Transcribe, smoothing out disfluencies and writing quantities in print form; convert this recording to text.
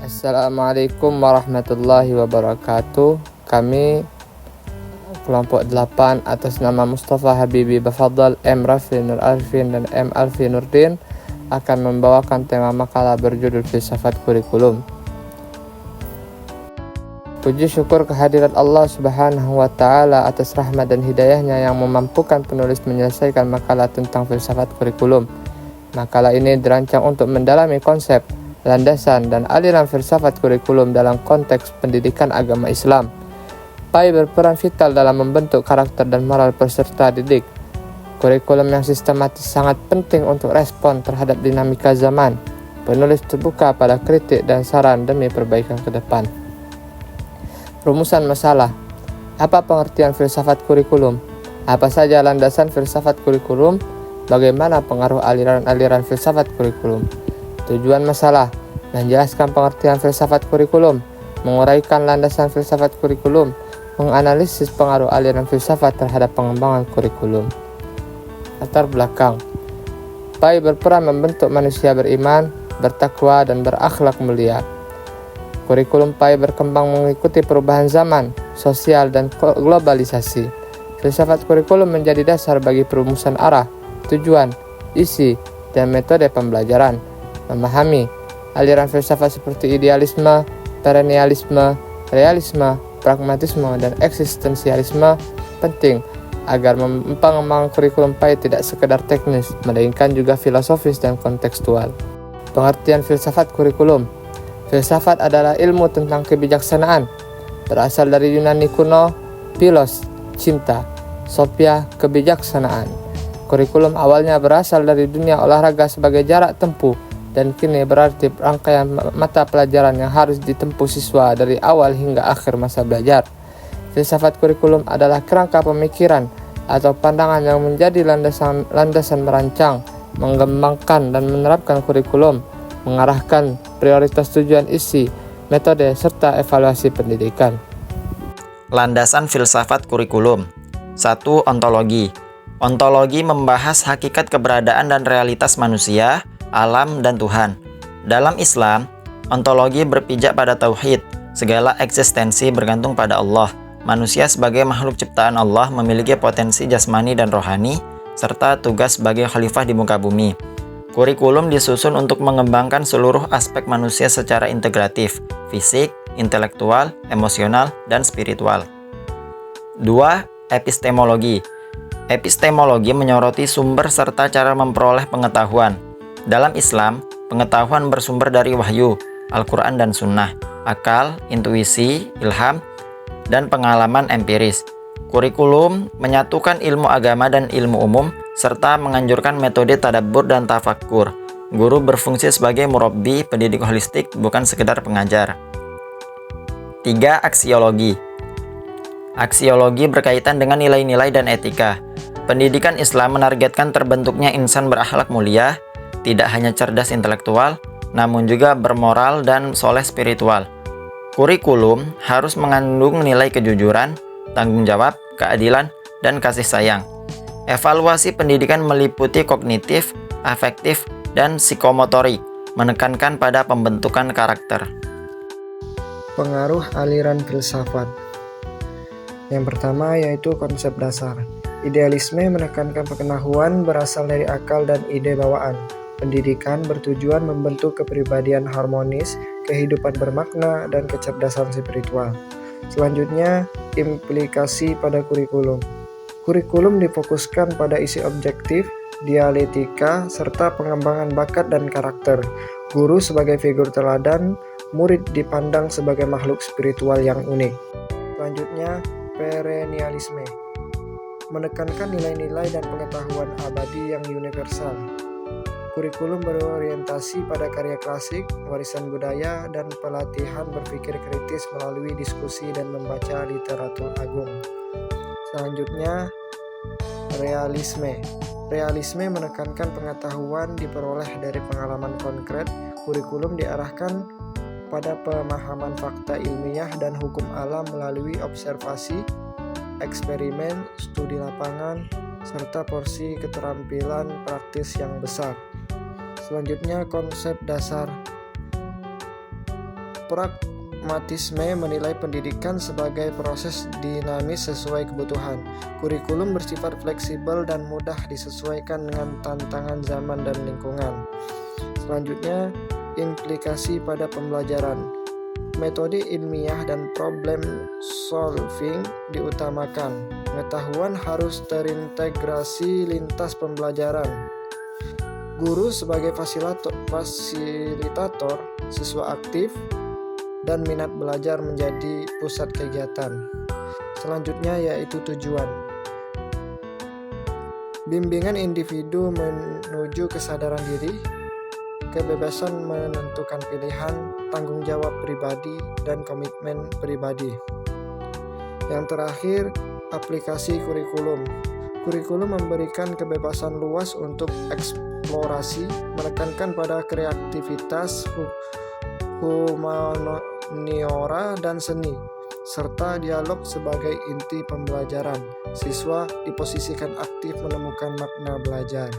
Assalamualaikum warahmatullahi wabarakatuh. Kami kelompok 8 atas nama Mustafa Habibi Bafadhal, M. Rafi Nur Arifin, dan M. Alfi Nurdin akan membawakan tema makalah berjudul Filsafat Kurikulum. Puji syukur kehadirat Allah Subhanahu wa Ta'ala atas rahmat dan hidayahnya yang memampukan penulis menyelesaikan makalah tentang filsafat kurikulum. Makalah ini dirancang untuk mendalami konsep, landasan, dan aliran filsafat kurikulum dalam konteks pendidikan agama Islam. PAI berperan vital dalam membentuk karakter dan moral peserta didik. Kurikulum yang sistematis sangat penting untuk respon terhadap dinamika zaman. Penulis terbuka pada kritik dan saran demi perbaikan ke depan. Rumusan masalah. Apa pengertian filsafat kurikulum? Apa saja landasan filsafat kurikulum? Bagaimana pengaruh aliran-aliran filsafat kurikulum? Tujuan masalah: menjelaskan pengertian filsafat kurikulum, menguraikan landasan filsafat kurikulum, menganalisis pengaruh aliran filsafat terhadap pengembangan kurikulum. Latar belakang. PAI berperan membentuk manusia beriman, bertakwa, dan berakhlak mulia. Kurikulum PAI berkembang mengikuti perubahan zaman, sosial, dan globalisasi. Filsafat kurikulum menjadi dasar bagi perumusan arah, tujuan, isi, dan metode pembelajaran. Memahami aliran filsafat seperti idealisme, perennialisme, realisme, pragmatisme, dan eksistensialisme penting agar pengembangan kurikulum PAI tidak sekedar teknis, melainkan juga filosofis dan kontekstual. Pengertian filsafat kurikulum. Filsafat adalah ilmu tentang kebijaksanaan. Berasal dari Yunani kuno, philos, cinta, sophia, kebijaksanaan. Kurikulum awalnya berasal dari dunia olahraga sebagai jarak tempuh, dan kini berarti rangkaian mata pelajaran yang harus ditempuh siswa dari awal hingga akhir masa belajar. Filsafat kurikulum adalah kerangka pemikiran atau pandangan yang menjadi landasan merancang, mengembangkan, dan menerapkan kurikulum, mengarahkan prioritas, tujuan, isi, metode, serta evaluasi pendidikan. Landasan filsafat kurikulum. 1. Ontologi. Ontologi membahas hakikat keberadaan dan realitas manusia, alam, dan Tuhan. Dalam Islam, ontologi berpijak pada tauhid. Segala eksistensi bergantung pada Allah. Manusia sebagai makhluk ciptaan Allah memiliki potensi jasmani dan rohani, serta tugas sebagai khalifah di muka bumi. Kurikulum disusun untuk mengembangkan seluruh aspek manusia secara integratif, fisik, intelektual, emosional, dan spiritual. 2. Epistemologi. Epistemologi menyoroti sumber serta cara memperoleh pengetahuan. Dalam Islam, pengetahuan bersumber dari wahyu, Al-Quran dan Sunnah, akal, intuisi, ilham, dan pengalaman empiris. Kurikulum menyatukan ilmu agama dan ilmu umum, serta menganjurkan metode tadabbur dan tafakkur. Guru berfungsi sebagai murabbi, pendidik holistik, bukan sekedar pengajar. 3. Aksiologi. Aksiologi berkaitan dengan nilai-nilai dan etika. Pendidikan Islam menargetkan terbentuknya insan berakhlak mulia, tidak hanya cerdas intelektual, namun juga bermoral dan soleh spiritual. Kurikulum harus mengandung nilai kejujuran, tanggung jawab, keadilan, dan kasih sayang. Evaluasi pendidikan meliputi kognitif, afektif, dan psikomotorik, menekankan pada pembentukan karakter. Pengaruh aliran filsafat. Yang pertama yaitu konsep dasar. Idealisme menekankan pengetahuan berasal dari akal dan ide bawaan. Pendidikan bertujuan membentuk kepribadian harmonis, kehidupan bermakna, dan kecerdasan spiritual. Selanjutnya, implikasi pada kurikulum. Kurikulum difokuskan pada isi objektif, dialektika, serta pengembangan bakat dan karakter. Guru sebagai figur teladan, murid dipandang sebagai makhluk spiritual yang unik. Selanjutnya, perennialisme. Menekankan nilai-nilai dan pengetahuan abadi yang universal. Kurikulum berorientasi pada karya klasik, warisan budaya, dan pelatihan berpikir kritis melalui diskusi dan membaca literatur agung. Selanjutnya, realisme. Realisme menekankan pengetahuan diperoleh dari pengalaman konkret. Kurikulum diarahkan pada pemahaman fakta ilmiah dan hukum alam melalui observasi, eksperimen, studi lapangan, serta porsi keterampilan praktis yang besar. Selanjutnya, konsep dasar. Pragmatisme menilai pendidikan sebagai proses dinamis sesuai kebutuhan. Kurikulum bersifat fleksibel dan mudah disesuaikan dengan tantangan zaman dan lingkungan. Selanjutnya, implikasi pada pembelajaran. Metode ilmiah dan problem solving diutamakan. Pengetahuan harus terintegrasi lintas pembelajaran. Guru sebagai fasilitator, siswa aktif, dan minat belajar menjadi pusat kegiatan. Selanjutnya yaitu tujuan. Bimbingan individu menuju kesadaran diri, kebebasan menentukan pilihan, tanggung jawab pribadi, dan komitmen pribadi. Yang terakhir, aplikasi kurikulum. Kurikulum memberikan kebebasan luas untuk eksplorasi, menekankan pada kreativitas, humaniora, dan seni, serta dialog sebagai inti pembelajaran. Siswa diposisikan aktif menemukan makna belajar.